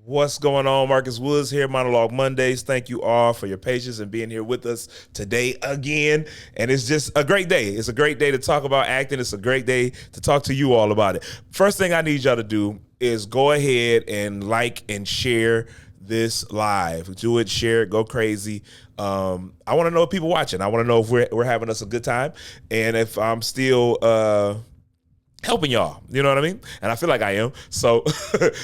What's going on? Marcus Woods here, Monologue Mondays. Thank you all for your patience and being here with us today again. And it's just a great day. It's a great day to talk about acting. It's a great day to talk to you all about it. First thing I need y'all to do is go ahead and like and share this live. Do it, share it, go crazy. I want to know if people watching. I want to know if we're having us a good time and if I'm still helping y'all, you know what I mean? And I feel like I am. So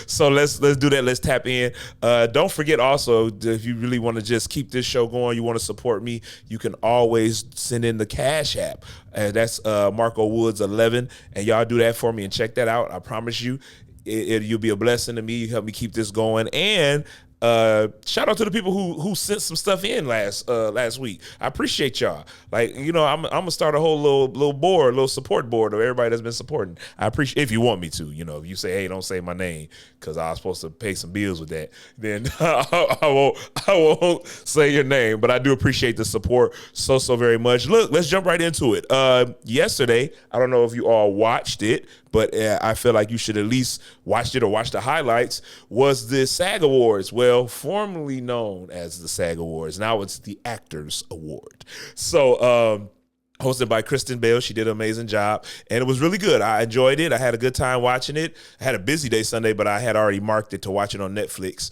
so let's do that. Let's tap in. Don't forget also, if you really want to just keep this show going, you want to support me, you can always send in the Cash App. That's Marco Woods 11, and y'all do that for me and check that out. I promise you, you'll be a blessing to me. You help me keep this going. And shout out to the people who sent some stuff in last week. I appreciate y'all. Like, you know, I'm gonna start a whole little board, little support board of everybody that's been supporting. I appreciate if you want me to. You know, if you say, hey, don't say my name because I was supposed to pay some bills with that, then I won't say your name. But I do appreciate the support so very much. Look, let's jump right into it. Yesterday, I don't know if you all watched it, but I feel like you should at least watch it or watch the highlights, was the SAG Awards. Well, formerly known as the SAG Awards. Now it's the Actors Award. So, hosted by Kristen Bell. She did an amazing job, and it was really good. I enjoyed it. I had a good time watching it. I had a busy day Sunday, but I had already marked it to watch it on Netflix.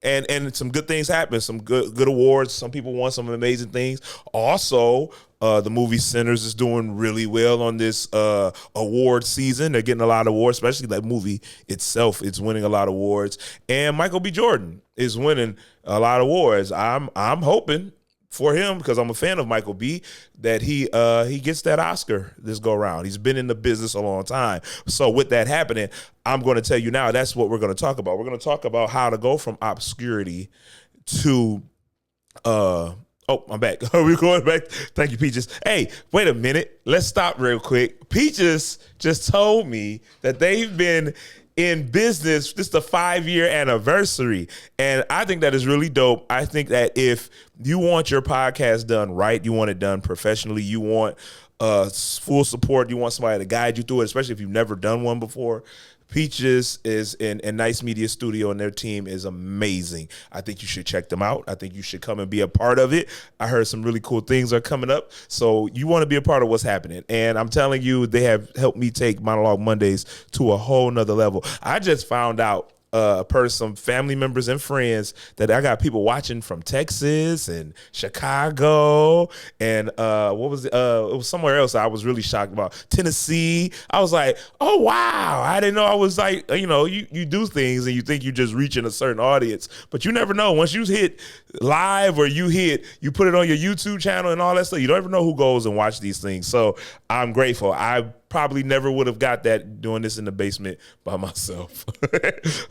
And some good things happened, some good awards. Some people won some amazing things. Also, the movie Sinners is doing really well on this award season. They're getting a lot of awards, especially that movie itself. It's winning a lot of awards. And Michael B. Jordan is winning a lot of awards. I'm hoping for him, because I'm a fan of Michael B., that he gets that Oscar this go around. He's been in the business a long time. So with that happening, I'm going to tell you now, that's what we're going to talk about. We're going to talk about how to go from Obscurity to oh, I'm back. We're going back. Thank you, Peaches. Hey, wait a minute. Let's stop real quick. Peaches just told me that they've been in business. This is the 5-year anniversary. And I think that is really dope. I think that if you want your podcast done right, you want it done professionally, you want full support, you want somebody to guide you through it, especially if you've never done one before, Peaches is in Nice Media Studio, and their team is amazing. I think you should check them out. I think you should come and be a part of it. I heard some really cool things are coming up, so you want to be a part of what's happening. And I'm telling you, they have helped me take Monologue Mondays to a whole nother level. I just found out per some family members and friends that I got people watching from Texas and Chicago and what was it? It was somewhere else I was really shocked about. Tennessee. I was like, oh wow, I didn't know. I was like, you know, you do things and you think you're just reaching a certain audience, but you never know. Once you hit live or you put it on your YouTube channel and all that stuff, you don't ever know who goes and watch these things. So I'm grateful. I probably never would have got that doing this in the basement by myself.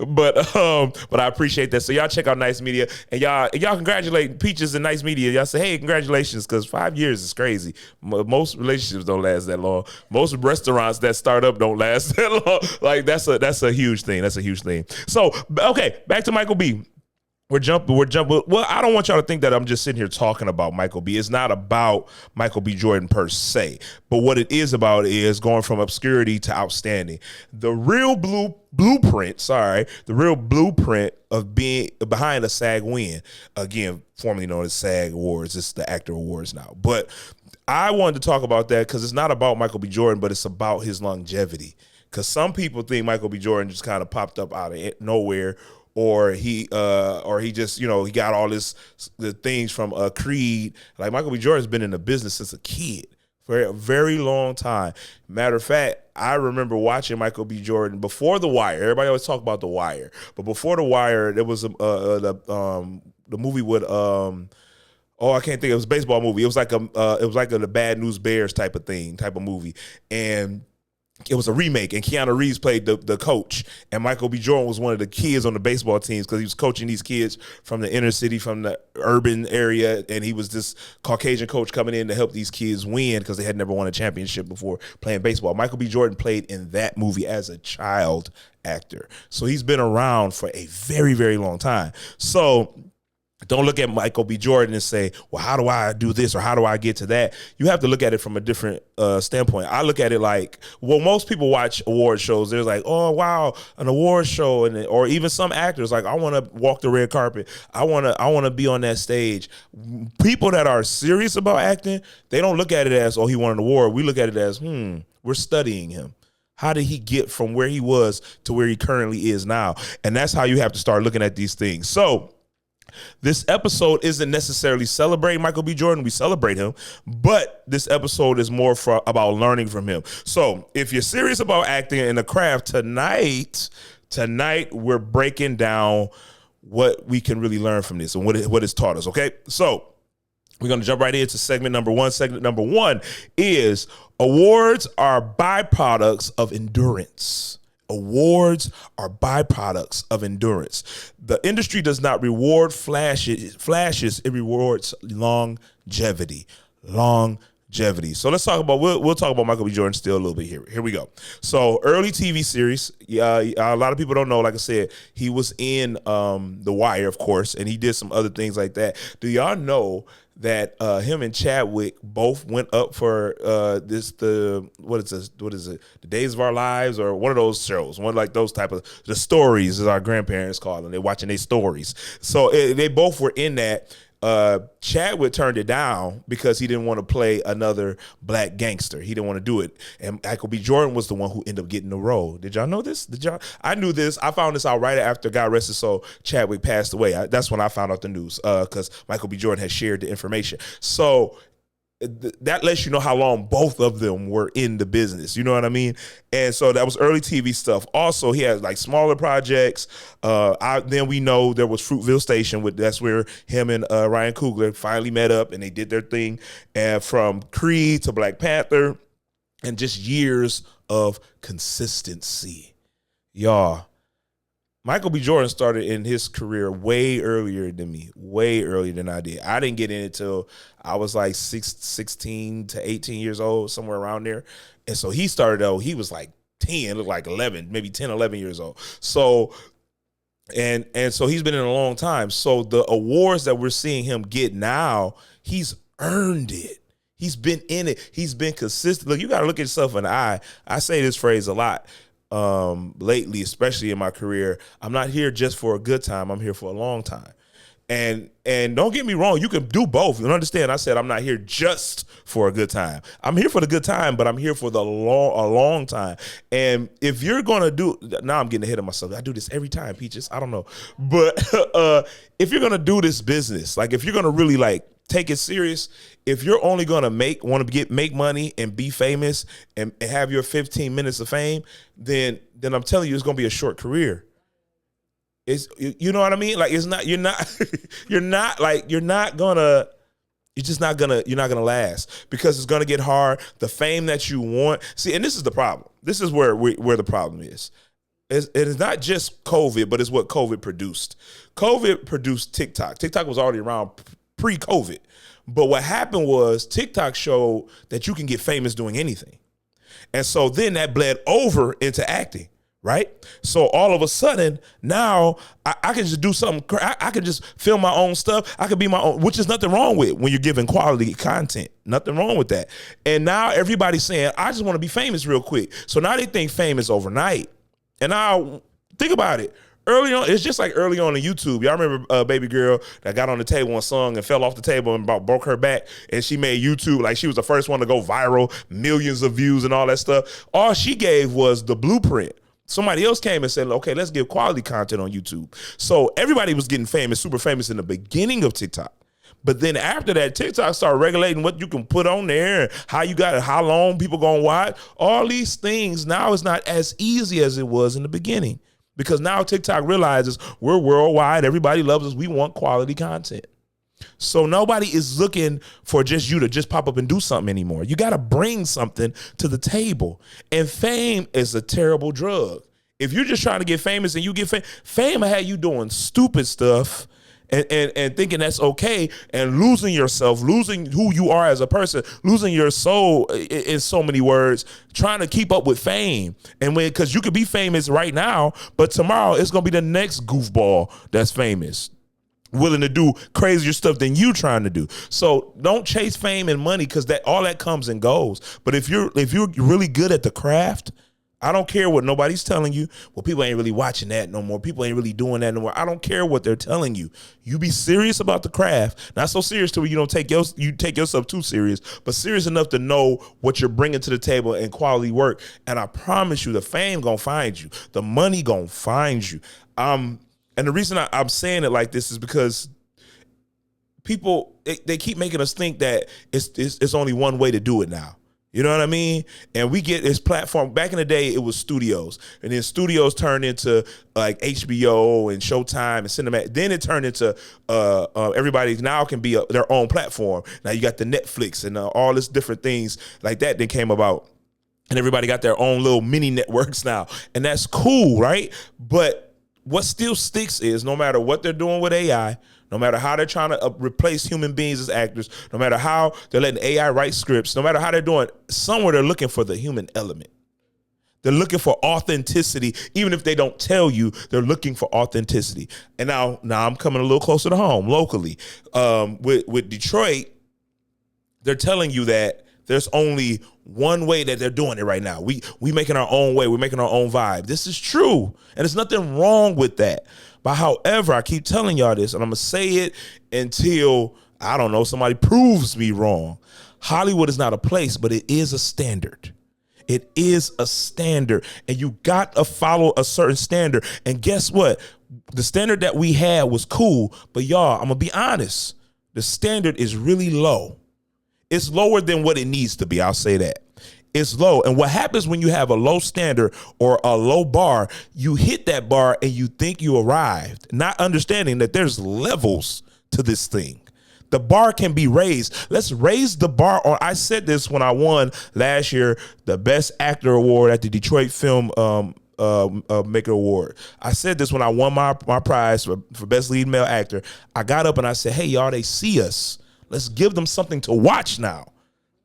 But I appreciate that. So y'all check out Nice Media, and y'all congratulate Peaches and Nice Media. Y'all say, hey, congratulations, because 5 years is crazy. Most relationships don't last that long. Most restaurants that start up don't last that long. Like that's a huge thing. That's a huge thing. So okay, back to Michael B. We're jumping. Well, I don't want y'all to think that I'm just sitting here talking about Michael B. It's not about Michael B. Jordan per se, but what it is about is going from obscurity to outstanding. The real blueprint of being behind a SAG win, again, formerly known as SAG Awards. It's the Actor Awards now. But I wanted to talk about that because it's not about Michael B. Jordan, but it's about his longevity. Because some people think Michael B. Jordan just kind of popped up out of nowhere, or he just, you know, he got all the things from Creed. Like, Michael B. Jordan's been in the business since a kid for a very long time. Matter of fact, I remember watching Michael B. Jordan before The Wire. Everybody always talk about The Wire, but before The Wire, there was the movie with I can't think. It was a baseball movie. It was like the Bad News Bears type of movie, and it was a remake, and Keanu Reeves played the coach, and Michael B. Jordan was one of the kids on the baseball teams because he was coaching these kids from the inner city, from the urban area, and he was this Caucasian coach coming in to help these kids win because they had never won a championship before playing baseball. Michael B. Jordan played in that movie as a child actor, so he's been around for a very, very long time. So Don't look at Michael B. Jordan and say, well, how do I do this or how do I get to that? You have to look at it from a different standpoint. I look at it like, well, most people watch award shows. They're like, oh, wow, an award show. Or even some actors like, I want to walk the red carpet. I want to be on that stage. People that are serious about acting, they don't look at it as, oh, he won an award. We look at it as, we're studying him. How did he get from where he was to where he currently is now? And that's how you have to start looking at these things. So this episode isn't necessarily celebrating Michael B. Jordan. We celebrate him, but this episode is more about learning from him. So if you're serious about acting in the craft, tonight we're breaking down what we can really learn from this and what it's taught us, okay? So we're going to jump right into segment number one. Segment number one is awards are byproducts of endurance. Awards are byproducts of endurance. The industry does not reward flashes, it rewards longevity. So let's talk about, we'll talk about Michael B. Jordan still a little bit here. Here we go. So early TV series, a lot of people don't know, like I said, he was in The Wire, of course, and he did some other things like that. Do y'all know that him and Chadwick both went up for what is it? The Days of Our Lives, or one of those shows, one like those type of, the stories, as our grandparents call them. They're watching their stories. So they both were in that. Chadwick turned it down because he didn't want to play another black gangster. He didn't want to do it. And Michael B. Jordan was the one who ended up getting the role. Did y'all know this? I knew this. I found this out right after, God rest his soul, Chadwick passed away. That's when I found out the news, because Michael B. Jordan had shared the information. So that lets you know how long both of them were in the business. You know what I mean? And so that was early TV stuff. Also, he had like smaller projects. Then we know there was Fruitville Station. That's where him and Ryan Coogler finally met up and they did their thing. And from Creed to Black Panther, and just years of consistency. Y'all, Michael B. Jordan started in his career way earlier than me, way earlier than I did. I didn't get in it until I was like 16 to 18 years old, somewhere around there. And so he started out, he was like 10, looked like 11, maybe 10, 11 years old. So, and so he's been in a long time. So the awards that we're seeing him get now, he's earned it. He's been in it. He's been consistent. Look, you got to look at yourself in the eye. I say this phrase a lot. Lately, especially in my career, I'm not here just for a good time. I'm here for a long time. And don't get me wrong, you can do both. You understand? I said I'm not here just for a good time. I'm here for the good time, but I'm here for a long time. And if you're gonna do, now I'm getting ahead of myself. I do this every time, Peaches. I don't know, but if you're gonna do this business, like if you're gonna really like take it serious, if you're only gonna make money and be famous and have your 15 minutes of fame, then I'm telling you, it's gonna be a short career. It's, you know what I mean? Like you're not gonna last, because it's gonna get hard. The fame that you want, see, and this is the problem. This is where the problem is. It is not just COVID, but it's what COVID produced. COVID produced TikTok. TikTok was already around pre-COVID. But what happened was TikTok showed that you can get famous doing anything. And so then that bled over into acting, right? So all of a sudden, now I can just do something. I can just film my own stuff. I could be my own, which is nothing wrong with when you're giving quality content. Nothing wrong with that. And now everybody's saying, I just want to be famous real quick. So now they think fame is overnight. And now think about it. Early on, it's just like early on YouTube. Y'all remember Baby Girl that got on the table and sung and fell off the table and about broke her back, and she made YouTube, like she was the first one to go viral, millions of views and all that stuff. All she gave was the blueprint. Somebody else came and said, okay, let's give quality content on YouTube. So everybody was getting famous, super famous in the beginning of TikTok. But then after that, TikTok started regulating what you can put on there and how you got it, how long people gonna watch. All these things now is not as easy as it was in the beginning. Because now TikTok realizes we're worldwide. Everybody loves us. We want quality content. So nobody is looking for just you to just pop up and do something anymore. You got to bring something to the table. And fame is a terrible drug. If you're just trying to get famous and you get fame will have you doing stupid stuff and thinking that's okay, and losing yourself, losing who you are as a person, losing your soul in so many words, trying to keep up with fame. And because you could be famous right now, but tomorrow it's going to be the next goofball that's famous. willing to do crazier stuff than you trying to do. So don't chase fame and money, because that all that comes and goes. But if you're really good at the craft, I don't care what nobody's telling you. Well, people ain't really watching that no more. People ain't really doing that no more. I don't care what they're telling you. You be serious about the craft. Not so serious to where you don't take yourself too serious, but serious enough to know what you're bringing to the table and quality work. And I promise you, the fame gonna find you. The money gonna find you. And the reason I'm saying it like this is because people, they keep making us think that it's only one way to do it now. You know what I mean? And we get this platform. Back in the day, it was studios. And then studios turned into like HBO and Showtime and Cinematic. Then it turned into everybody now can be their own platform. Now you got the Netflix and all this different things like that came about. And everybody got their own little mini networks now. And that's cool, right? But what still sticks is no matter what they're doing with AI, no matter how they're trying to replace human beings as actors, no matter how they're letting AI write scripts, no matter how they're doing, somewhere they're looking for the human element. They're looking for authenticity. Even if they don't tell you, they're looking for authenticity. And now I'm coming a little closer to home locally. With Detroit, they're telling you that there's only one way that they're doing it right now. We making our own way. We're making our own vibe. This is true. And there's nothing wrong with that. But however, I keep telling y'all this, and I'm going to say it until, I don't know, somebody proves me wrong. Hollywood is not a place, but it is a standard. It is a standard. And you got to follow a certain standard. And guess what? The standard that we had was cool. But y'all, I'm going to be honest. The standard is really low. It's lower than what it needs to be. I'll say that. It's low. And what happens when you have a low standard or a low bar, you hit that bar and you think you arrived, not understanding that there's levels to this thing. The bar can be raised. Let's raise the bar. I said this when I won last year the Best Actor Award at the Detroit Film Maker Award. I said this when I won my prize for Best Lead Male Actor. I got up and I said, hey, y'all, they see us. Let's give them something to watch now.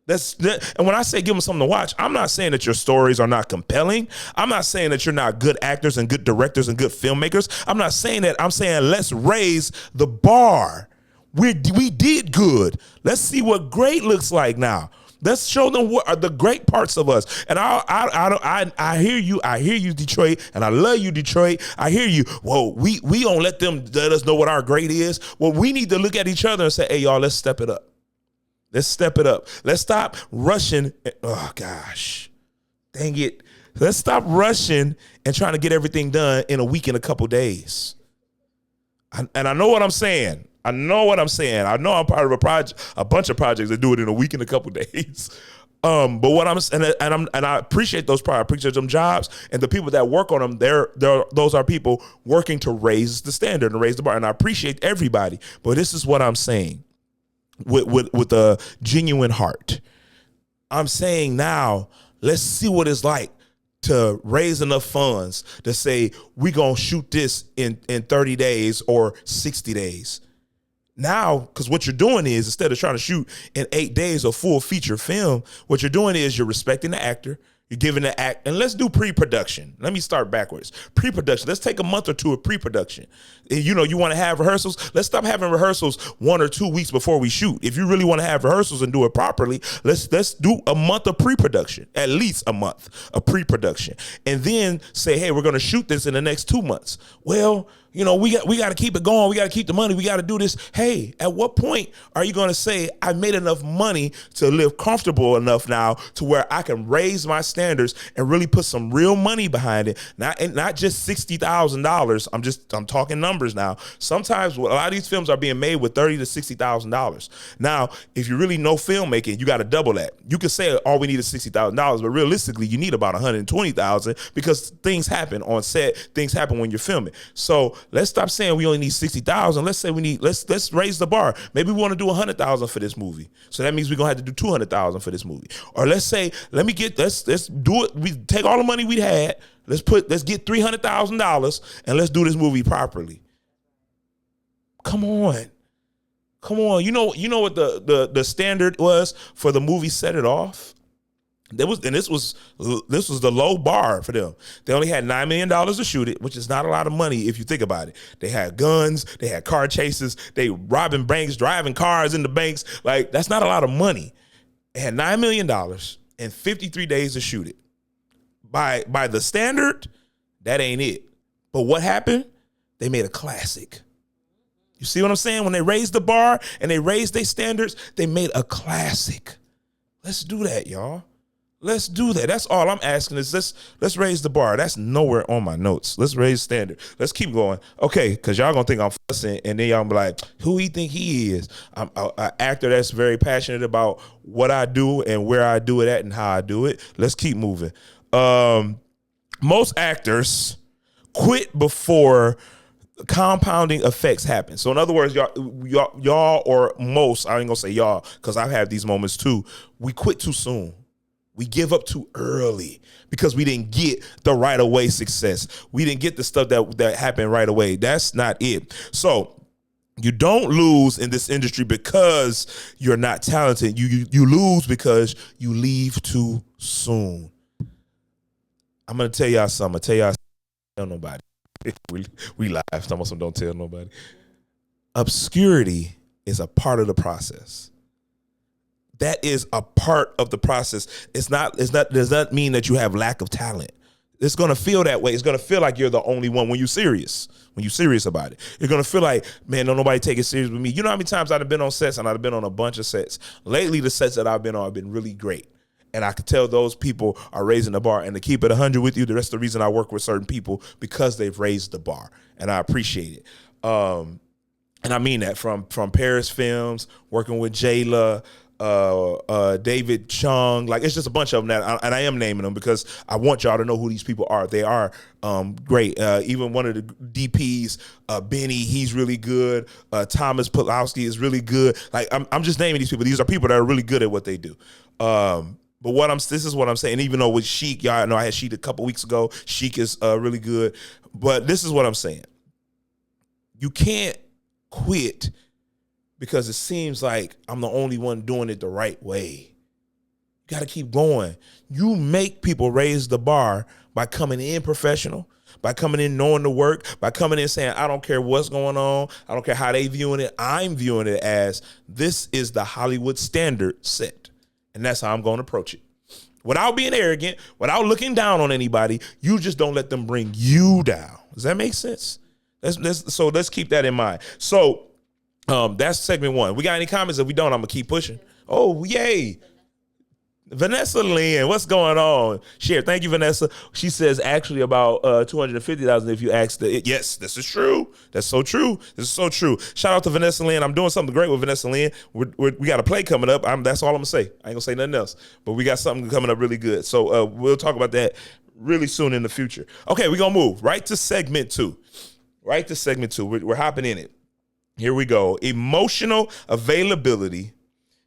And when I say give them something to watch, I'm not saying that your stories are not compelling. I'm not saying that you're not good actors and good directors and good filmmakers. I'm not saying that. I'm saying let's raise the bar. We did good. Let's see what great looks like now. Let's show them what are the great parts of us. And I hear you. I hear you, Detroit, and I love you, Detroit. I hear you. Whoa, we don't let us know what our great is. Well, we need to look at each other and say, hey, y'all, let's step it up. Let's step it up. Let's stop rushing. Oh, gosh. Dang it. Let's stop rushing and trying to get everything done in a week and a couple days. And I know what I'm saying. I know I'm part of a bunch of projects that do it in a week and a couple days. But what I appreciate those projects. I appreciate them jobs and the people that work on them. Those are people working to raise the standard and raise the bar. And I appreciate everybody. But this is what I'm saying. With a genuine heart, I'm saying now, let's see what it's like to raise enough funds to say we're going to shoot this in 30 days or 60 days. Now, because what you're doing is, instead of trying to shoot in 8 days a full feature film, what you're doing is you're respecting the actor. You're giving the act, and let's do pre-production. Let me start backwards. Pre-production. Let's take a month or two of pre-production. And you want to have rehearsals. Let's stop having rehearsals 1 or 2 weeks before we shoot. If you really want to have rehearsals and do it properly, let's do a month of pre-production, at least a month of pre-production, and then say, hey, we're going to shoot this in the next 2 months. Well, we got to keep it going. We got to keep the money. We got to do this. Hey, at what point are you going to say, I made enough money to live comfortable enough now to where I can raise my standards and really put some real money behind it? Not just $60,000. I'm talking numbers now. Sometimes a lot of these films are being made with $30,000 to $60,000. Now, if you really know filmmaking, you got to double that. You could say all we need is $60,000, but realistically, you need about $120,000 because things happen on set. Things happen when you're filming. So let's stop saying we only need 60,000. Let's say let's raise the bar. Maybe we want to do 100,000 for this movie. So that means we're gonna have to do 200,000 for this movie. Or let's say let's do it. We take all the money we had. Let's get $300,000 and let's do this movie properly. Come on. You know what the standard was for the movie Set It Off? This was the low bar for them. They only had $9 million to shoot it, which is not a lot of money if you think about it. They had guns, they had car chases, they robbing banks, driving cars into banks. Like, that's not a lot of money. They had $9 million and 53 days to shoot it. By the standard, that ain't it. But what happened? They made a classic. You see what I'm saying? When they raised the bar and they raised their standards, they made a classic. Let's do that, y'all. Let's do that. That's all I'm asking is let's raise the bar. That's nowhere on my notes. Let's raise standard. Let's keep going. Okay, because y'all going to think I'm fussing, and then y'all be like, who he think he is? I'm an actor that's very passionate about what I do and where I do it at and how I do it. Let's keep moving. Most actors quit before compounding effects happen. So in other words, y'all or most, I ain't gonna say y'all because I've had these moments too. We quit too soon. We give up too early because we didn't get the right away success. We didn't get the stuff that happened right away. That's not it. So you don't lose in this industry because you're not talented. You lose because you leave too soon. I'm gonna tell y'all something. Tell nobody. we laugh. Some don't tell nobody. Obscurity is a part of the process. That is a part of the process. Does not mean that you have lack of talent. It's gonna feel that way. It's gonna feel like you're the only one when you're serious. When you're serious about it, you're gonna feel like, man, don't nobody take it serious with me. You know how many times I've been on sets, and I've been on a bunch of sets. Lately, the sets that I've been on have been really great. And I can tell those people are raising the bar. And to keep it 100 with you, the rest of the reason I work with certain people because they've raised the bar, and I appreciate it. And I mean that from Paris Films, working with Jayla, David Chung, like it's just a bunch of them and I am naming them because I want y'all to know who these people are. They are great. Even one of the DPs, Benny, he's really good. Thomas Pulowski is really good. Like I'm just naming these people. These are people that are really good at what they do. But this is what I'm saying. Even though with Sheik, y'all know I had Sheik a couple weeks ago. Sheik is really good. But this is what I'm saying. You can't quit because it seems like I'm the only one doing it the right way. You got to keep going. You make people raise the bar by coming in professional, by coming in knowing the work, by coming in saying, I don't care what's going on. I don't care how they viewing it. I'm viewing it as this is the Hollywood standard set. And that's how I'm going to approach it. Without being arrogant, without looking down on anybody, you just don't let them bring you down. Does that make sense? Let's keep that in mind. So that's segment one. We got any comments? If we don't, I'm gonna keep pushing. Oh, yay. Vanessa Lynn, what's going on? Share. Thank you, Vanessa. She says actually about 250,000 if you ask yes, this is true. That's so true. This is so true. Shout out to Vanessa Lynn. I'm doing something great with Vanessa Lynn. We got a play coming up. That's all I'm gonna say. I ain't gonna say nothing else. But we got something coming up really good. So we'll talk about that really soon in the future. Okay, we're gonna move right to segment two. We're hopping in it. Here we go. Emotional availability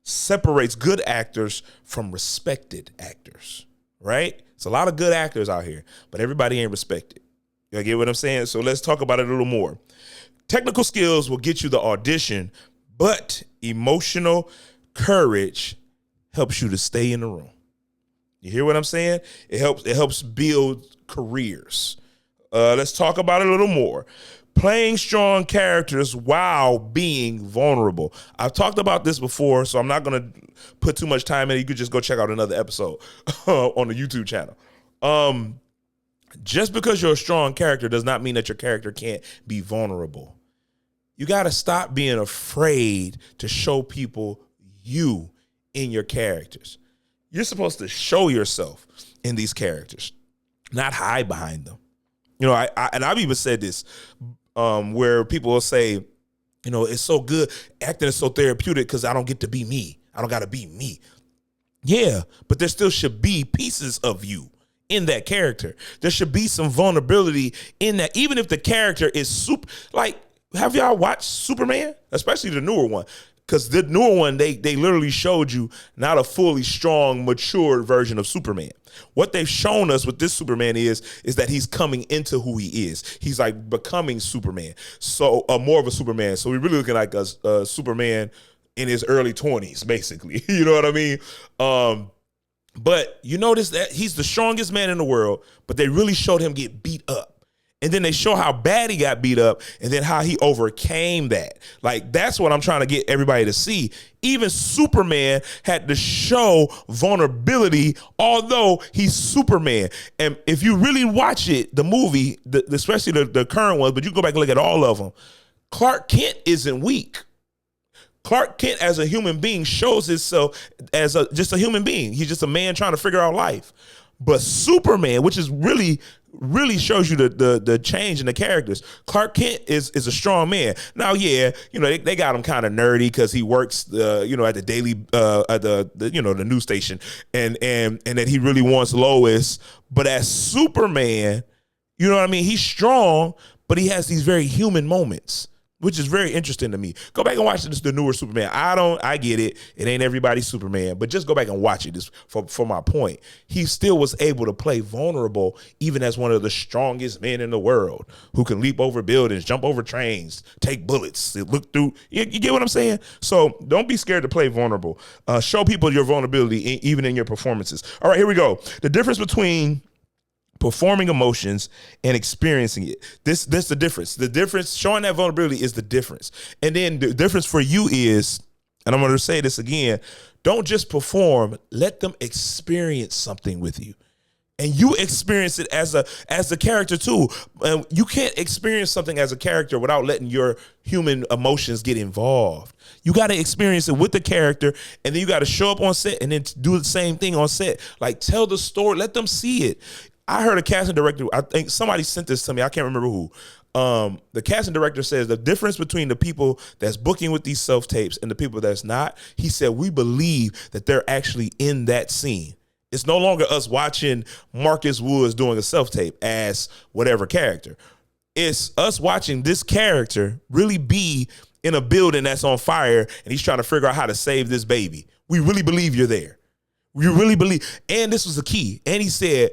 separates good actors from respected actors, right? It's a lot of good actors out here, but everybody ain't respected. You get what I'm saying? So let's talk about it a little more. Technical skills will get you the audition, but emotional courage helps you to stay in the room. You hear what I'm saying? It helps build careers. Let's talk about it a little more. Playing strong characters while being vulnerable. I've talked about this before, so I'm not going to put too much time in it. You could just go check out another episode on the YouTube channel. Just because you're a strong character does not mean that your character can't be vulnerable. You got to stop being afraid to show people you in your characters. You're supposed to show yourself in these characters, not hide behind them. You know, I've even said this where people will say, you know, it's so good. Acting is so therapeutic because I don't get to be me. I don't got to be me. Yeah, but there still should be pieces of you in that character. There should be some vulnerability in that, even if the character is super. Like, have y'all watched Superman? Especially the newer one. Because the newer one, they literally showed you not a fully strong, mature version of Superman. What they've shown us with this Superman is that he's coming into who he is. He's like becoming Superman. So more of a Superman. So we're really looking like a Superman in his early 20s, basically. You know what I mean? But you notice that he's the strongest man in the world, but they really showed him get beat up. And then they show how bad he got beat up and then how he overcame that. Like, that's what I'm trying to get everybody to see. Even Superman had to show vulnerability, although he's Superman. And if you really watch it, the movie, especially the current ones, but you go back and look at all of them, Clark Kent isn't weak. Clark Kent as a human being shows himself as just a human being. He's just a man trying to figure out life. But Superman, which is really shows you the change in the characters. Clark Kent is a strong man. Now, yeah, they got him kind of nerdy because he works at the daily at the news station and that he really wants Lois. But as Superman, you know what I mean? He's strong, but he has these very human moments, which is very interesting to me. Go back and watch the newer Superman. I get it. It ain't everybody's Superman, but just go back and watch it for my point. He still was able to play vulnerable even as one of the strongest men in the world who can leap over buildings, jump over trains, take bullets, look through. You get what I'm saying? So don't be scared to play vulnerable. Show people your vulnerability even in your performances. All right, here we go. The difference between performing emotions and experiencing it. This the difference. The difference, showing that vulnerability is the difference. And then the difference for you is, and I'm going to say this again, don't just perform, let them experience something with you. And you experience it as a character too. You can't experience something as a character without letting your human emotions get involved. You got to experience it with the character, and then you got to show up on set and then do the same thing on set. Like, tell the story, let them see it. I heard a casting director, I think somebody sent this to me, I can't remember who. The casting director says the difference between the people that's booking with these self-tapes and the people that's not, he said, we believe that they're actually in that scene. It's no longer us watching Marcus Woods doing a self-tape as whatever character. It's us watching this character really be in a building that's on fire and he's trying to figure out how to save this baby. We really believe you're there. We really believe. And this was the key. And he said,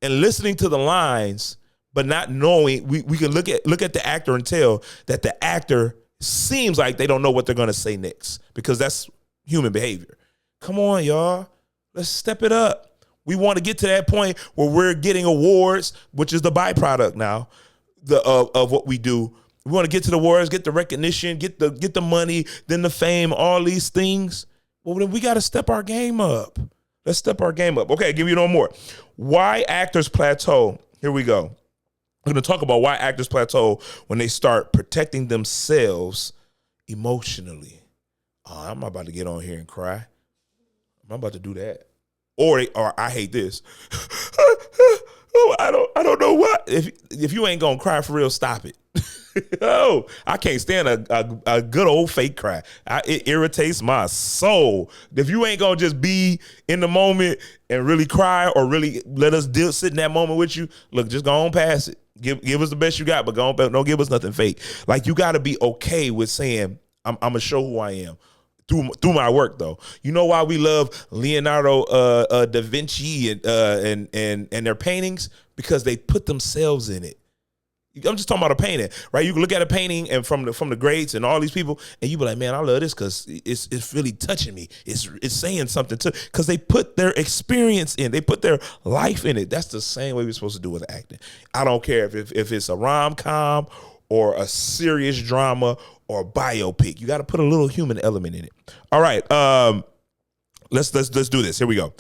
and listening to the lines, but not knowing, we can look at the actor and tell that the actor seems like they don't know what they're going to say next, because that's human behavior. Come on, y'all. Let's step it up. We want to get to that point where we're getting awards, which is the byproduct now of what we do. We want to get to the awards, get the recognition, get the money, then the fame, all these things. Well, then we got to step our game up. Let's step our game up. Okay, give you no more. Why actors plateau. Here we go. We're going to talk about why actors plateau when they start protecting themselves emotionally. Oh, I'm about to get on here and cry. I'm about to do that. Or I hate this. I don't know what. If you ain't gonna cry for real, stop it. Oh, I can't stand a good old fake cry. It irritates my soul. If you ain't gonna just be in the moment and really cry, or really let us sit in that moment with you, look, just go on past it. Give us the best you got, but don't give us nothing fake. Like, you got to be okay with saying, I'm gonna show who I am through my work, though. You know why we love Leonardo da Vinci and their paintings? Because they put themselves in it. I'm just talking about a painting, right? You can look at a painting and from the greats and all these people, and you be like, man, I love this because it's really touching me. It's saying something too, because they put their experience in, they put their life in it. That's the same way we're supposed to do with acting. I don't care if it's a rom-com or a serious drama or a biopic. You got to put a little human element in it. All right, let's do this. Here we go.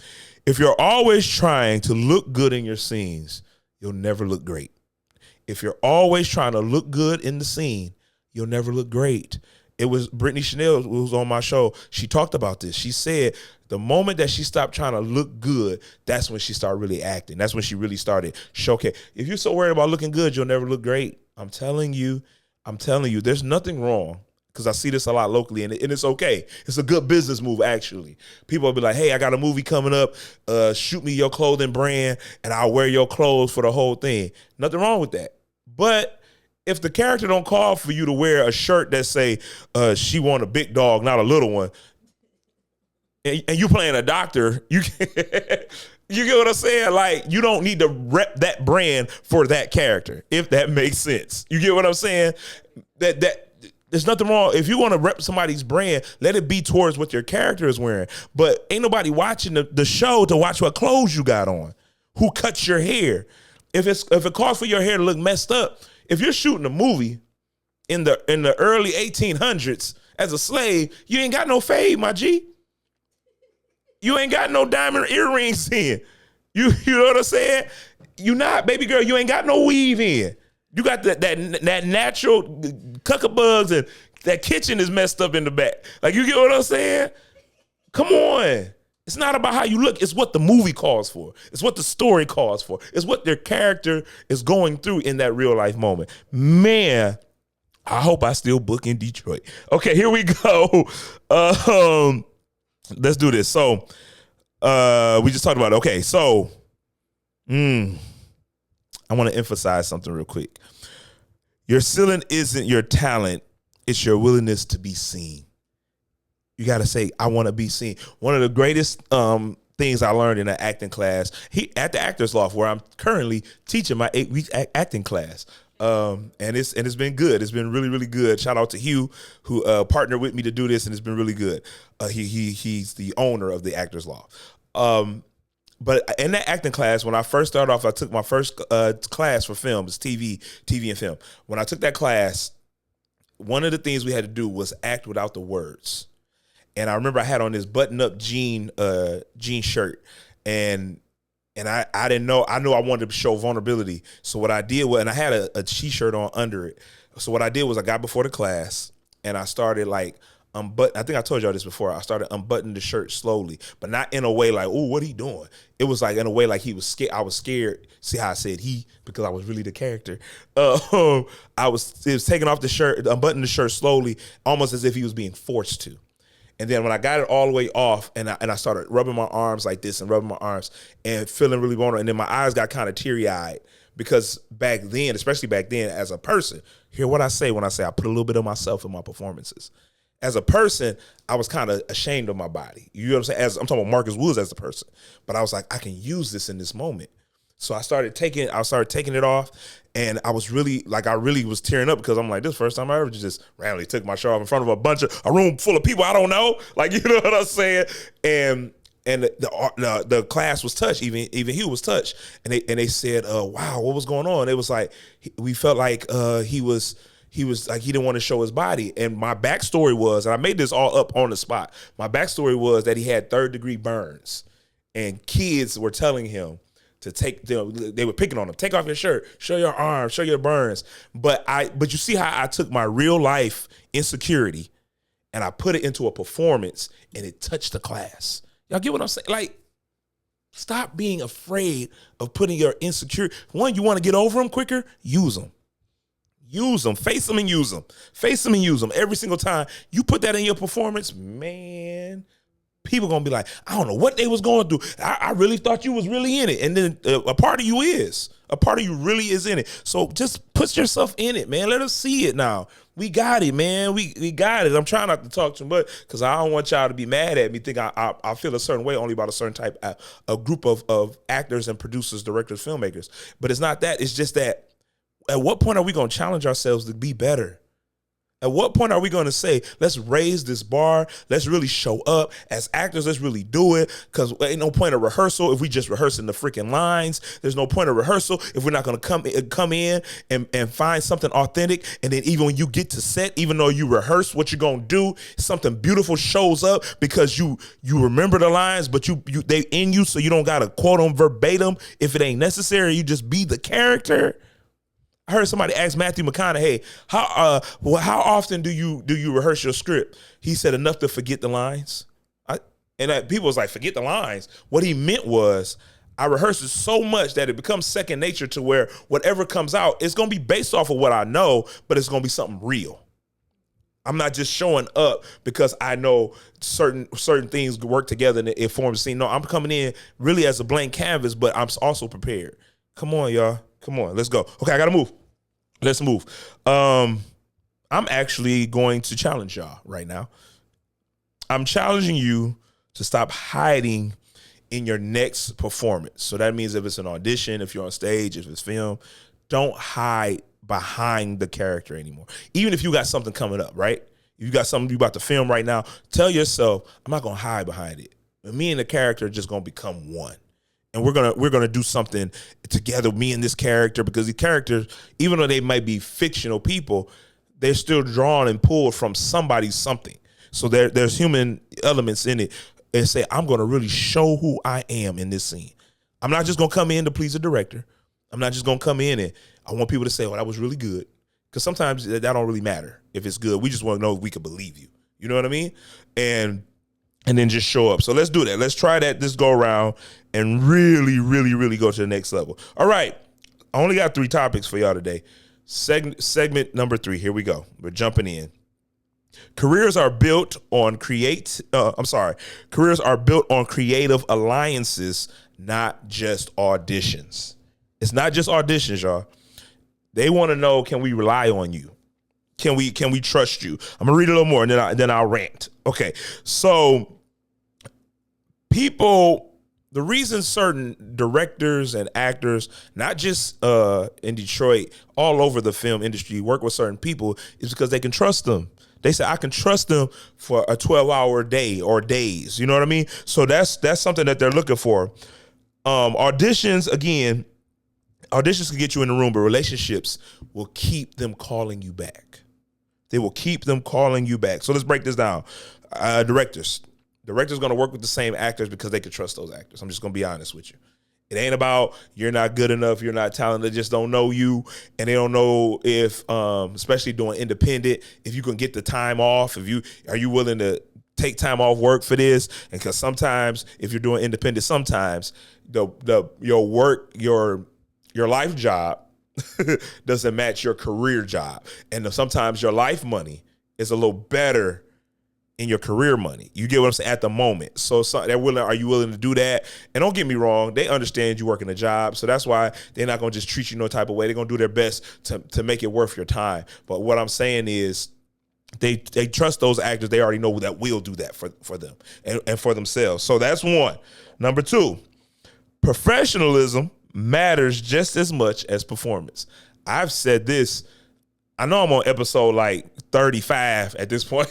If you're always trying to look good in your scenes, you'll never look great. If you're always trying to look good in the scene, you'll never look great. It was Brittany Chanel who was on my show. She talked about this. She said the moment that she stopped trying to look good, that's when she started really acting. That's when she really started showcasing. If you're so worried about looking good, you'll never look great. I'm telling you, there's nothing wrong, because I see this a lot locally, and it's okay. It's a good business move, actually. People will be like, hey, I got a movie coming up. Shoot me your clothing brand, and I'll wear your clothes for the whole thing. Nothing wrong with that. But if the character don't call for you to wear a shirt that say, she want a big dog, not a little one, and you playing a doctor, you you get what I'm saying? Like, you don't need to rep that brand for that character, if that makes sense. You get what I'm saying? There's nothing wrong. If you want to rep somebody's brand, let it be towards what your character is wearing. But ain't nobody watching the show to watch what clothes you got on, who cuts your hair. If it calls for your hair to look messed up, if you're shooting a movie in the early 1800s as a slave, you ain't got no fade, my G. You ain't got no diamond earrings in. You know what I'm saying? You not, baby girl, you ain't got no weave in. You got that natural cuckabugs, and that kitchen is messed up in the back. Like, you get what I'm saying? Come on. It's not about how you look. It's what the movie calls for. It's what the story calls for. It's what their character is going through in that real life moment. Man, I hope I still book in Detroit. Okay, here we go. Let's do this. So we just talked about it. Okay, so I want to emphasize something real quick. Your ceiling isn't your talent. It's your willingness to be seen. You got to say, I want to be seen. One of the greatest things I learned in an acting class, at the Actors Loft, where I'm currently teaching my 8-week acting class. And it's been good. It's been really, really good. Shout out to Hugh, who partnered with me to do this, and it's been really good. He's the owner of the Actors Loft. But in that acting class, when I first started off, I took my first class for film. It's TV and film. When I took that class, one of the things we had to do was act without the words. And I remember I had on this button-up jean shirt, and I didn't know. I knew I wanted to show vulnerability. So what I did was, and I had a t-shirt on under it. So what I did was I got before the class, and I started like I think I told y'all this before. I started unbuttoning the shirt slowly, but not in a way like, "Oh, what he doing?" It was like in a way like he was scared. I was scared. See how I said he, because I was really the character. It was taking off the shirt, unbuttoning the shirt slowly, almost as if he was being forced to. And then when I got it all the way off, and I started rubbing my arms like this and rubbing my arms and feeling really vulnerable, and then my eyes got kind of teary-eyed, because back then, especially back then, as a person, hear what I say when I say I put a little bit of myself in my performances. As a person, I was kind of ashamed of my body. You know what I'm saying? I'm talking about Marcus Woods as a person. But I was like, I can use this in this moment. So I started taking it off, and I really was tearing up, because I'm like, this is the first time I ever just randomly took my shirt off in front of a room full of people I don't know. Like, you know what I'm saying? And the class was touched, even Hugh was touched. And they said, wow, what was going on? It was like, we felt like he was like, he didn't want to show his body. And my backstory was, and I made this all up on the spot, my backstory was that he had 3rd-degree burns, and kids were telling him to they were picking on him, take off your shirt, show your arms, show your burns. But you see how I took my real life insecurity and I put it into a performance, and it touched the class. Y'all get what I'm saying? Like, stop being afraid of putting your insecurity. One, you want to get over them quicker, use them. Use them, face them and use them. Face them and use them. Every single time you put that in your performance, man, people gonna be like, I don't know what they was going through. I really thought you was really in it. And then a part of you really is in it. So just put yourself in it, man. Let us see it now. We got it, man. We got it. I'm trying not to talk too much, because I don't want y'all to be mad at me, think I feel a certain way only about a certain type, a group of actors and producers, directors, filmmakers. But it's not that. It's just that, at what point are we going to challenge ourselves to be better? At what point are we going to say, let's raise this bar, let's really show up as actors, let's really do it, because ain't no point of rehearsal if we just rehearsing the freaking lines. There's no point of rehearsal if we're not going to come in and find something authentic, and then even when you get to set, even though you rehearse what you're going to do, something beautiful shows up because you remember the lines, but they in you, so you don't got to quote them verbatim if it ain't necessary. You just be the character. I heard somebody ask Matthew McConaughey, how often do you rehearse your script? He said, enough to forget the lines. People was like, forget the lines. What he meant was, I rehearse it so much that it becomes second nature, to where whatever comes out, it's going to be based off of what I know, but it's going to be something real. I'm not just showing up because I know certain things work together and it forms a scene. No, I'm coming in really as a blank canvas, but I'm also prepared. Come on, y'all. Come on, let's go. Okay, I gotta move. Let's move. I'm actually going to challenge y'all right now. I'm challenging you to stop hiding in your next performance. So that means if it's an audition, if you're on stage, if it's film, don't hide behind the character anymore. Even if you got something coming up, right? If you got something you about to film right now, tell yourself, I'm not gonna hide behind it. But me and the character are just gonna become one. And we're gonna do something together, me and this character, because the characters, even though they might be fictional people, they're still drawn and pulled from somebody's something. So there's human elements in it. And say, I'm gonna really show who I am in this scene. I'm not just gonna come in to please the director. I'm not just gonna come in and I want people to say, "Oh, that was really good," because sometimes that don't really matter if it's good. We just want to know if we can believe you. You know what I mean? And then just show up. So let's do that. Let's try that this go around and really, really, really go to the next level. All right, I only got 3 topics for y'all today. Segment number 3. Here we go. We're jumping in. Careers are built on creative alliances, not just auditions. It's not just auditions, y'all. They want to know, can we rely on you? Can we trust you? I'm gonna read a little more and then I'll rant. Okay, so the reason certain directors and actors, not just in Detroit, all over the film industry, work with certain people is because they can trust them. They say, I can trust them for a 12-hour day or days. You know what I mean? So that's something that they're looking for. Auditions can get you in the room, but relationships will keep them calling you back. They will keep them calling you back. So let's break this down. Directors going to work with the same actors because they can trust those actors. I'm just going to be honest with you. It ain't about you're not good enough, you're not talented, they just don't know you, and they don't know if, especially doing independent, if you can get the time off, are you willing to take time off work for this? And because sometimes if you're doing independent, sometimes your life job doesn't match your career job, and sometimes your life money is a little better in your career money. You get what I'm saying? At the moment. So are you willing to do that? And don't get me wrong, they understand you working a job. So that's why they're not going to just treat you no type of way. They're going to do their best to make it worth your time. But what I'm saying is they trust those actors. They already know that will do that for them and for themselves. So that's one. Number 2, professionalism matters just as much as performance. I've said this. I know I'm on episode like 35 at this point.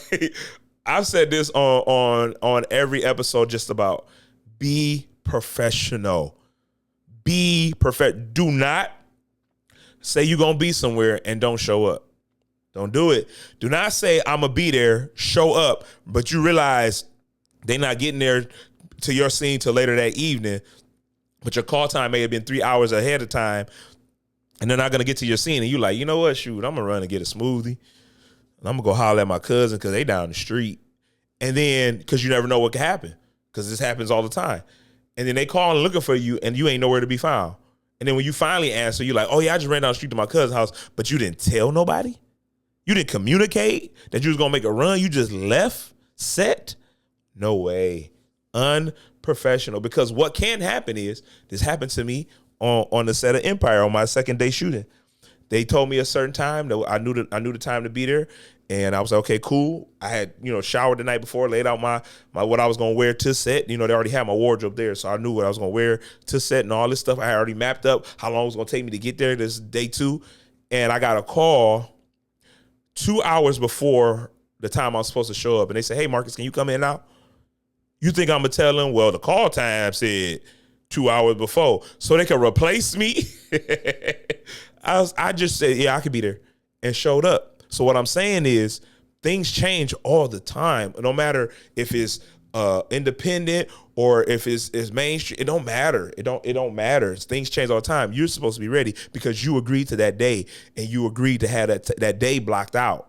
I've said this on every episode just about be professional. Be perfect. Do not say you're going to be somewhere and don't show up. Don't do it. Do not say I'm going to be there, show up, but you realize they're not getting there to your scene till later that evening, but your call time may have been 3 hours ahead of time, and they're not going to get to your scene, and you're like, you know what, shoot, I'm going to run and get a smoothie. I'm going to go holler at my cousin because they down the street. And then, because you never know what could happen, because this happens all the time. And then they call and looking for you, and you ain't nowhere to be found. And then when you finally answer, you're like, oh, yeah, I just ran down the street to my cousin's house, but you didn't tell nobody? You didn't communicate that you was going to make a run? You just left set? No way. Unprofessional. Because what can happen is, this happened to me on the set of Empire on my second day shooting. They told me a certain time that I knew the time to be there, and I was like, okay, cool. I had showered the night before, laid out my what I was gonna wear to set. They already had my wardrobe there, so I knew what I was gonna wear to set and all this stuff. I had already mapped up how long it was gonna take me to get there. This is day 2, and I got a call 2 hours before the time I was supposed to show up, and they said, "Hey, Marcus, can you come in now?" You think I'm gonna tell them? Well, the call time said 2 hours before, so they could replace me. I just said, yeah, I could be there, and showed up. So what I'm saying is things change all the time. No matter if it's independent or if it's mainstream, it don't matter. It don't matter. Things change all the time. You're supposed to be ready because you agreed to that day and you agreed to have that day blocked out.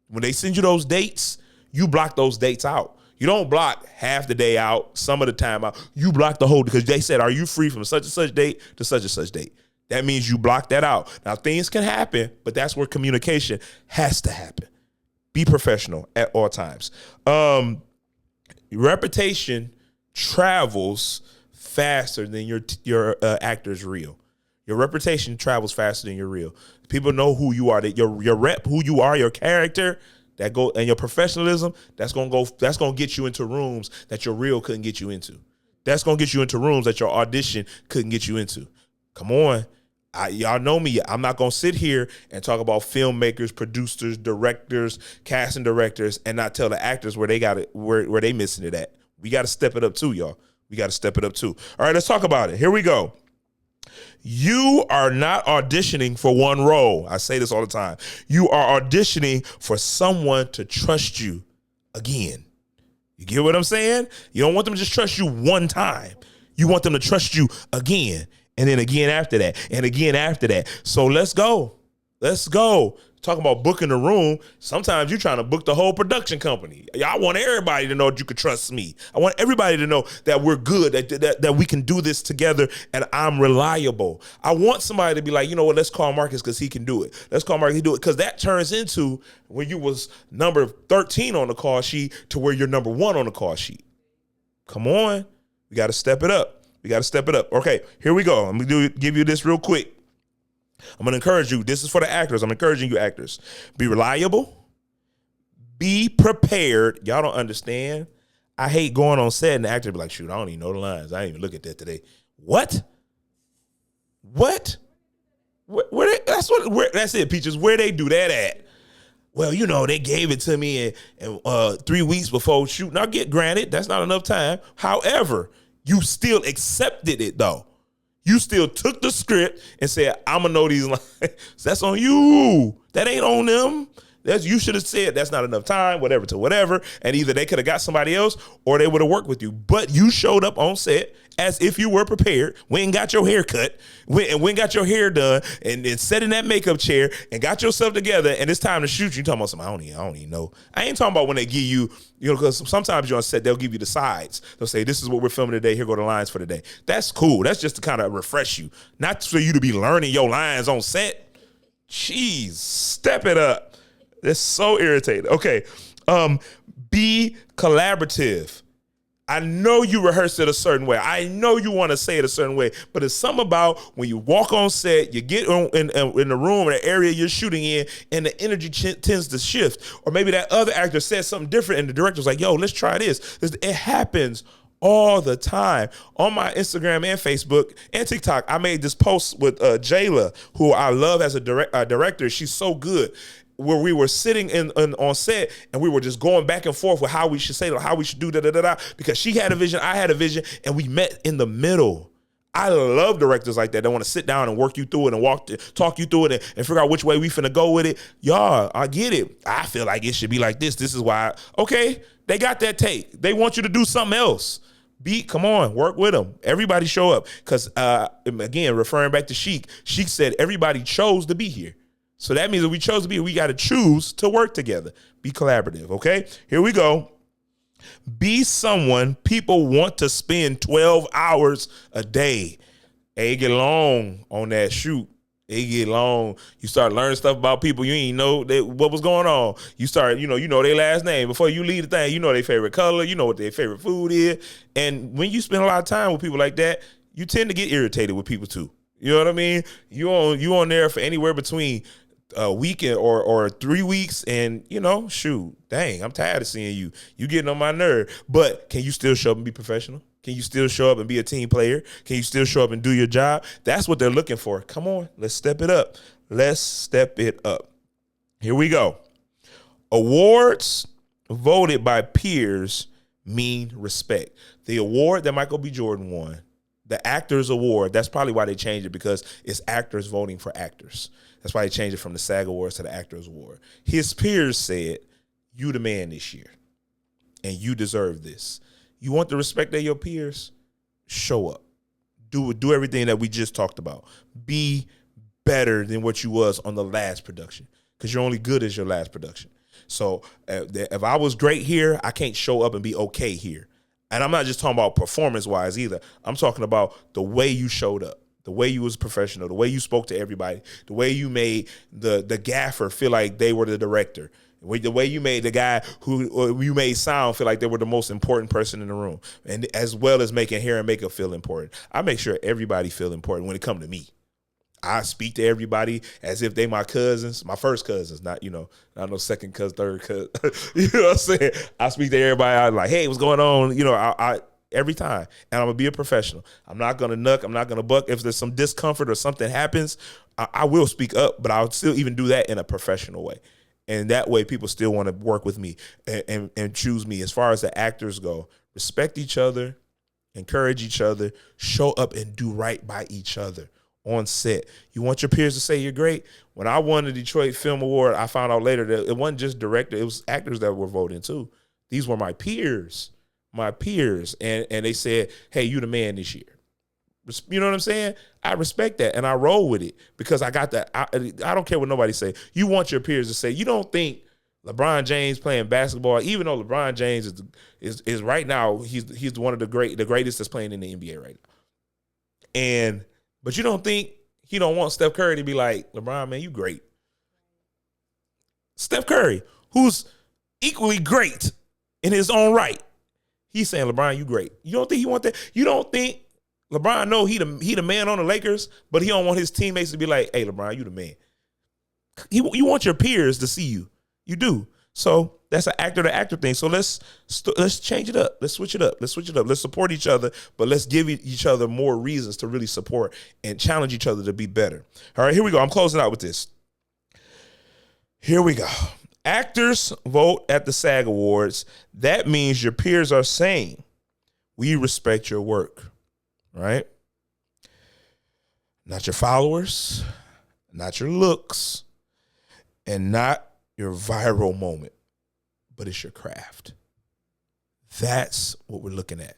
When they send you those dates, you block those dates out. You don't block half the day out, some of the time out. You block the whole, because they said, are you free from such and such date to such and such date? That means you block that out. Now, things can happen, but that's where communication has to happen. Be professional at all times. Reputation travels faster than your actor's reel. Your reputation travels faster than your reel. People know who you are. That your rep, who you are, your character, and your professionalism. That's gonna get you into rooms that your reel couldn't get you into. That's gonna get you into rooms that your audition couldn't get you into. Come on. Y'all know me. I'm not going to sit here and talk about filmmakers, producers, directors, casting directors, and not tell the actors where they got it, where they missing it at. We got to step it up too, y'all. We got to step it up too. All right, let's talk about it. Here we go. You are not auditioning for one role. I say this all the time. You are auditioning for someone to trust you again. You get what I'm saying? You don't want them to just trust you one time. You want them to trust you again. And then again after that, and again after that. So let's go. Let's go. Talking about booking the room. Sometimes you're trying to book the whole production company. I want everybody to know that you can trust me. I want everybody to know that we're good, that we can do this together, and I'm reliable. I want somebody to be like, you know what, let's call Marcus because he can do it. Let's call Marcus, he do it. Because that turns into when you was number 13 on the call sheet to where you're number 1 on the call sheet. Come on. We got to step it up. We got to step it up. Okay, here we go. I'm going to give you this real quick. I'm going to encourage you. This is for the actors. I'm encouraging you actors. Be reliable. Be prepared. Y'all don't understand. I hate going on set and the actor be like, shoot, I don't even know the lines. I didn't even look at that today. What? What? That's it, Peaches. Where they do that at? Well, you know, they gave it to me in 3 weeks before shooting. Now, get granted, that's not enough time. However, you still accepted it, though. You still took the script and said, I'm going to know these lines. That's on you. That ain't on them. You should have said that's not enough time, whatever to whatever. And either they could have got somebody else or they would have worked with you. But you showed up on set as if you were prepared, went and got your hair cut, went and got your hair done, and sat in that makeup chair and got yourself together, and it's time to shoot you. You talking about something, I don't even know. I ain't talking about when they give you, because sometimes you're on set, they'll give you the sides. They'll say, this is what we're filming today. Here go the lines for today. That's cool. That's just to kind of refresh you. Not for you to be learning your lines on set. Jeez, step it up. That's so irritating. Okay. Be collaborative. I know you rehearse it a certain way. I know you want to say it a certain way, but it's something about when you walk on set, you get in the room or the area you're shooting in, and the energy tends to shift. Or maybe that other actor said something different, and the director's like, yo, let's try this. It happens all the time. On my Instagram and Facebook and TikTok, I made this post with Jayla, who I love as a director. She's so good. Where we were sitting on set and we were just going back and forth with how we should say it, how we should do because she had a vision, I had a vision, and we met in the middle. I love directors like that. They want to sit down and work you through it and talk you through it and figure out which way we finna go with it. Y'all, I get it. I feel like it should be like this. This is why. Okay, they got that take. They want you to do something else. Come on, work with them. Everybody show up. Because, again, referring back to Sheik said everybody chose to be here. So that means that we chose to be, we got to choose to work together. Be collaborative, okay? Here we go. Be someone people want to spend 12 hours a day. It get long on that shoot. It get long. You start learning stuff about people you ain't know what was going on. You start, you know their last name. Before you leave the thing, you know their favorite color. You know what their favorite food is. And when you spend a lot of time with people like that, you tend to get irritated with people too. You know what I mean? You on there for anywhere between a week or 3 weeks, and shoot, dang, I'm tired of seeing you. You getting on my nerve. But can you still show up and be professional? Can you still show up and be a team player? Can you still show up and do your job? That's what they're looking for. Come on, let's step it up. Let's step it up. Here we go. Awards voted by peers mean respect. The award that Michael B. Jordan won, the Actors Award, that's probably why they changed it, because it's actors voting for actors. That's why they changed it from the SAG Awards to the Actors Award. His peers said, you the man this year, and you deserve this. You want the respect of your peers? Show up. Do everything that we just talked about. Be better than what you was on the last production, because you're only good as your last production. So if I was great here, I can't show up and be okay here. And I'm not just talking about performance-wise either. I'm talking about the way you showed up, the way you was professional, the way you spoke to everybody, the way you made the gaffer feel like they were the director, the way you made the guy who you made sound feel like they were the most important person in the room, and as well as making hair and makeup feel important. I make sure everybody feel important when it comes to me. I speak to everybody as if they my cousins, my first cousins, not no second cousin, third cousin. You know what I'm saying? I speak to everybody. I'm like, hey, what's going on? every time. And I'm going to be a professional. I'm not going to nuck. I'm not going to buck. If there's some discomfort or something happens, I will speak up, but I'll still even do that in a professional way. And that way people still want to work with me and choose me. As far as the actors go, respect each other, encourage each other, show up and do right by each other on set. You want your peers to say you're great? When I won the Detroit Film Award, I found out later that it wasn't just director, it was actors that were voting too. These were my peers. And they said, hey, you the man this year. You know what I'm saying? I respect that, and I roll with it because I got that. I don't care what nobody say. You want your peers to say, you don't think LeBron James playing basketball, even though LeBron James is right now, he's one of the greatest that's playing in the NBA right now. But you don't think he don't want Steph Curry to be like, LeBron, man, you great. Steph Curry, who's equally great in his own right, he's saying, LeBron, you great. You don't think he want that? You don't think LeBron know he the man on the Lakers, but he don't want his teammates to be like, hey, LeBron, you the man. You want your peers to see you. You do. So that's an actor-to-actor thing. So let's change it up. Let's switch it up. Let's support each other, but let's give each other more reasons to really support and challenge each other to be better. All right, here we go. I'm closing out with this. Here we go. Actors vote at the SAG Awards. That means your peers are saying, we respect your work, right? Not your followers, not your looks, and not your viral moment, but it's your craft. That's what we're looking at.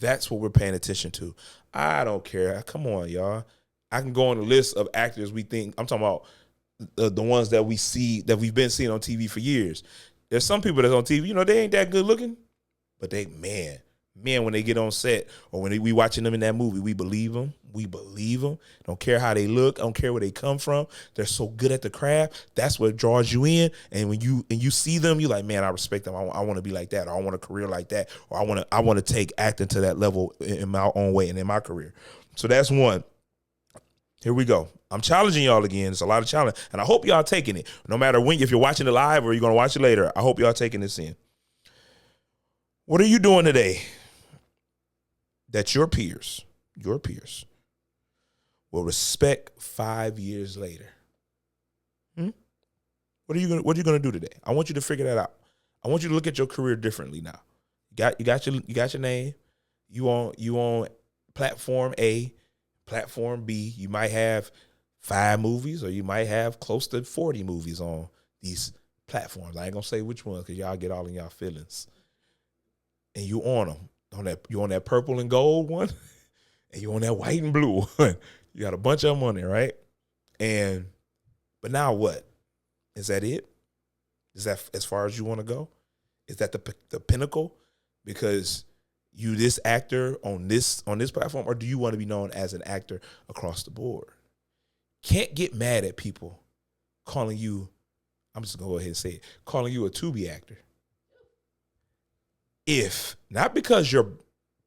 That's what we're paying attention to. I don't care. Come on, y'all. I can go on the list of actors we think, I'm talking about the ones that we see, that we've been seeing on TV for years. There's some people that's on TV, they ain't that good looking, but they, man, when they get on set or when we watching them in that movie, we believe them. Don't care how they look. Don't care where they come from. They're so good at the craft. That's what draws you in. And when you see them, you're like, man, I respect them. I want to be like that. Or I want a career like that. Or I want to take acting to that level in my own way and in my career. So that's one. Here we go. I'm challenging y'all again. It's a lot of challenge. And I hope y'all taking it. No matter when, if you're watching it live or you're going to watch it later, I hope y'all taking this in. What are you doing today that your peers will respect 5 years later? What are you gonna do today? I want you to figure that out. I want you to look at your career differently now. You got your name. You on platform A, platform B. You might have 5 movies, or you might have close to 40 movies on these platforms. I ain't gonna say which one because y'all get all in y'all feelings. And you on them. You on that purple and gold one, and you on that white and blue one. You got a bunch of them on there, right? But now what? Is that it? Is that as far as you want to go? Is that the pinnacle? Because you this actor on this platform, or do you want to be known as an actor across the board? Can't get mad at people calling you, I'm just gonna go ahead and say it, calling you a Tubi actor. If, not because your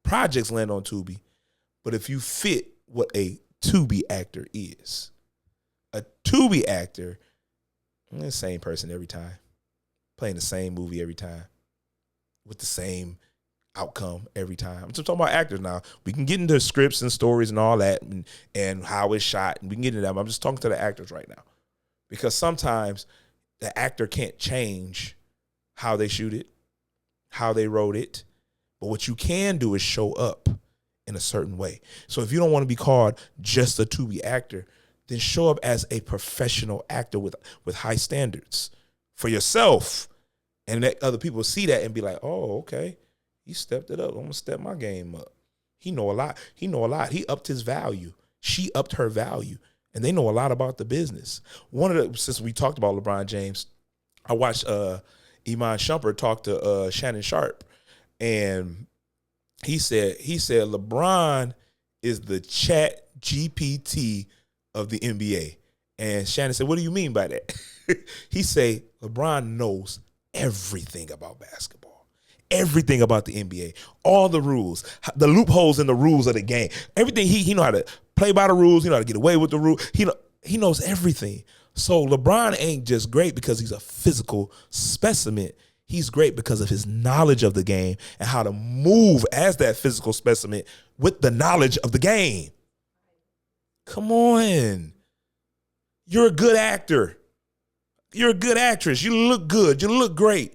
projects land on Tubi, but if you fit what a Tubi actor is. A Tubi actor, the same person every time, playing the same movie every time, with the same outcome every time. I'm just talking about actors now. We can get into scripts and stories and all that and how it's shot, and we can get into that, but I'm just talking to the actors right now. Because sometimes the actor can't change how they shoot it, how they wrote it, but what you can do is show up in a certain way. So if you don't want to be called just a Tubi actor, then show up as a professional actor with high standards for yourself, and let other people see that and be like, oh, okay, he stepped it up. I'm gonna step my game up. He know a lot. He upped his value. She upped her value, and they know a lot about the business. Since we talked about LeBron James, I watched Iman Shumpert talk to Shannon Sharp, and he said LeBron is the Chat GPT of the NBA. And Shannon said, what do you mean by that? He said, LeBron knows everything about basketball, everything about the NBA, all the rules, the loopholes in the rules of the game, everything. He know how to play by the rules. He know how to get away with the rules. He knows everything. So LeBron ain't just great because he's a physical specimen. He's great because of his knowledge of the game and how to move as that physical specimen with the knowledge of the game. Come on. You're a good actor. You're a good actress. You look good. You look great.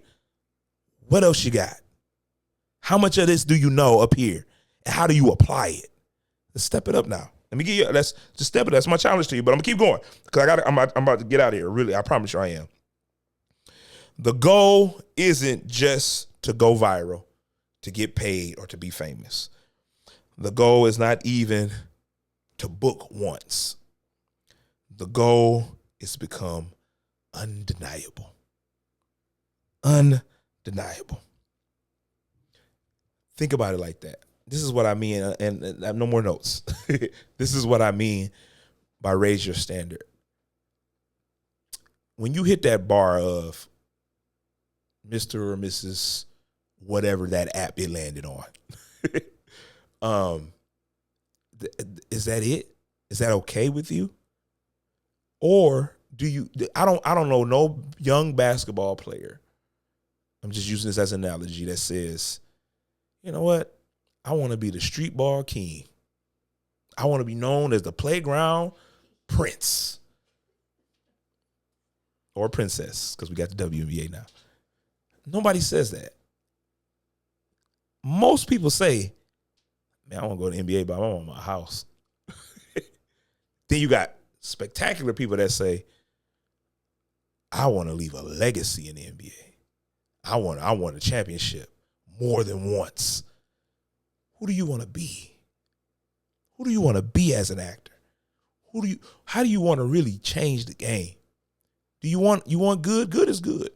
What else you got? How much of this do you know up here? And how do you apply it? Let's step it up now. Let me give you, just step it. That's my challenge to you, but I'm gonna keep going because I'm about to get out of here. Really, I promise you I am. The goal isn't just to go viral, to get paid, or to be famous. The goal is not even to book once. The goal is to become undeniable. Undeniable. Think about it like that. This is what I mean, and I have no more notes. This is what I mean by raise your standard. When you hit that bar of Mr. or Mrs. whatever that app it landed on, is that it? Is that okay with you? Or do you? I don't know no young basketball player. I'm just using this as an analogy that says, you know what? I want to be the street ball king. I want to be known as the playground prince or princess, because we got the WNBA now. Nobody says that. Most people say, man, I want to go to the NBA, but I want my house. Then you got spectacular people that say, I want to leave a legacy in the NBA. I want a championship more than once. Who do you want to be? Who do you want to be as an actor? How do you want to really change the game? Do you want good? Good is good.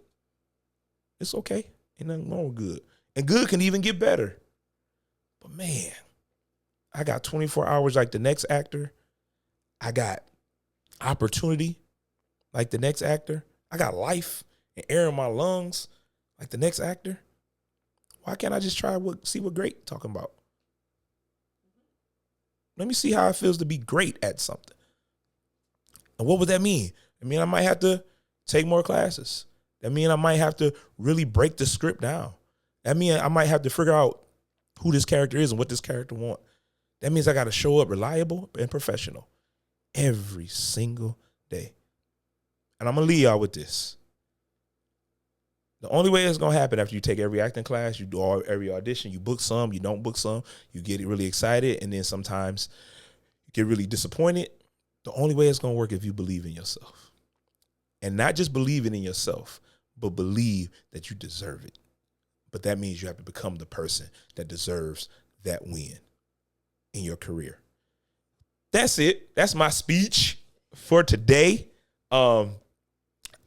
It's okay. Ain't nothing wrong with good. And good can even get better. But man, I got 24 hours like the next actor. I got opportunity like the next actor. I got life and air in my lungs like the next actor. Why can't I just see what great talking about? Let me see how it feels to be great at something. And what would that mean? I mean, I might have to take more classes. That means I might have to really break the script down. That means I might have to figure out who this character is and what this character wants. That means I got to show up reliable and professional every single day. And I'm going to leave y'all with this. The only way it's going to happen after you take every acting class, you do every audition, you book some, you don't book some, you get really excited, and then sometimes you get really disappointed. The only way it's going to work is if you believe in yourself. And not just believing in yourself, but believe that you deserve it. But that means you have to become the person that deserves that win in your career. That's it. That's my speech for today. I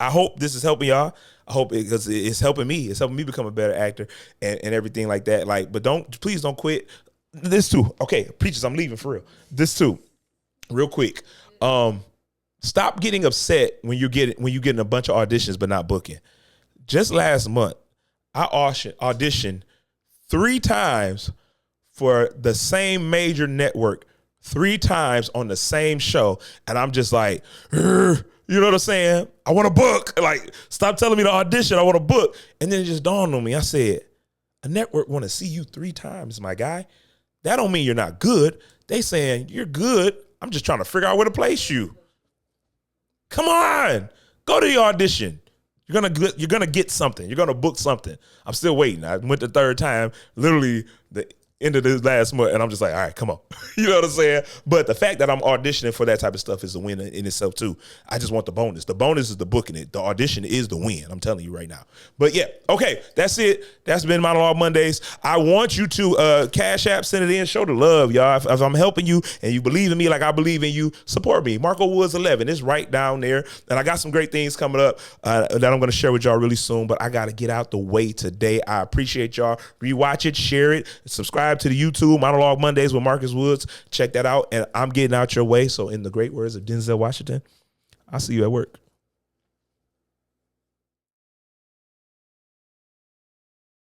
hope this is helping y'all. I hope because it's helping me. It's helping me become a better actor and everything like that. But please don't quit. This too. Okay, preachers, I'm leaving for real. This too, real quick. Stop getting upset when you're getting a bunch of auditions but not booking. Just last month, I auditioned 3 times for the same major network, 3 times on the same show, and I'm just like, you know what I'm saying? I want to book. Like, stop telling me to audition. I want to book. And then it just dawned on me. I said, a network want to see you 3 times, my guy. That don't mean you're not good. They saying you're good. I'm just trying to figure out where to place you. Come on, go to the audition. You're gonna get something. You're gonna book something. I'm still waiting. I went the 3rd time, literally the end of this last month, and I'm just like, all right, come on. You know what I'm saying? But the fact that I'm auditioning for that type of stuff is a win in itself too. I just want the bonus. The bonus is the booking it. The audition is the win. I'm telling you right now. But yeah, okay, that's it. That's been Monologue Mondays. I want you to Cash App, send it in, show the love, y'all. If I'm helping you and you believe in me like I believe in you, support me. Marco Woods 11. It's right down there. And I got some great things coming up that I'm going to share with y'all really soon. But I got to get out the way today. I appreciate y'all. Rewatch it, share it, subscribe to the YouTube Monologue Mondays with Marcus Woods. Check that out. And I'm getting out your way. So in the great words of Denzel Washington, I'll see you at work.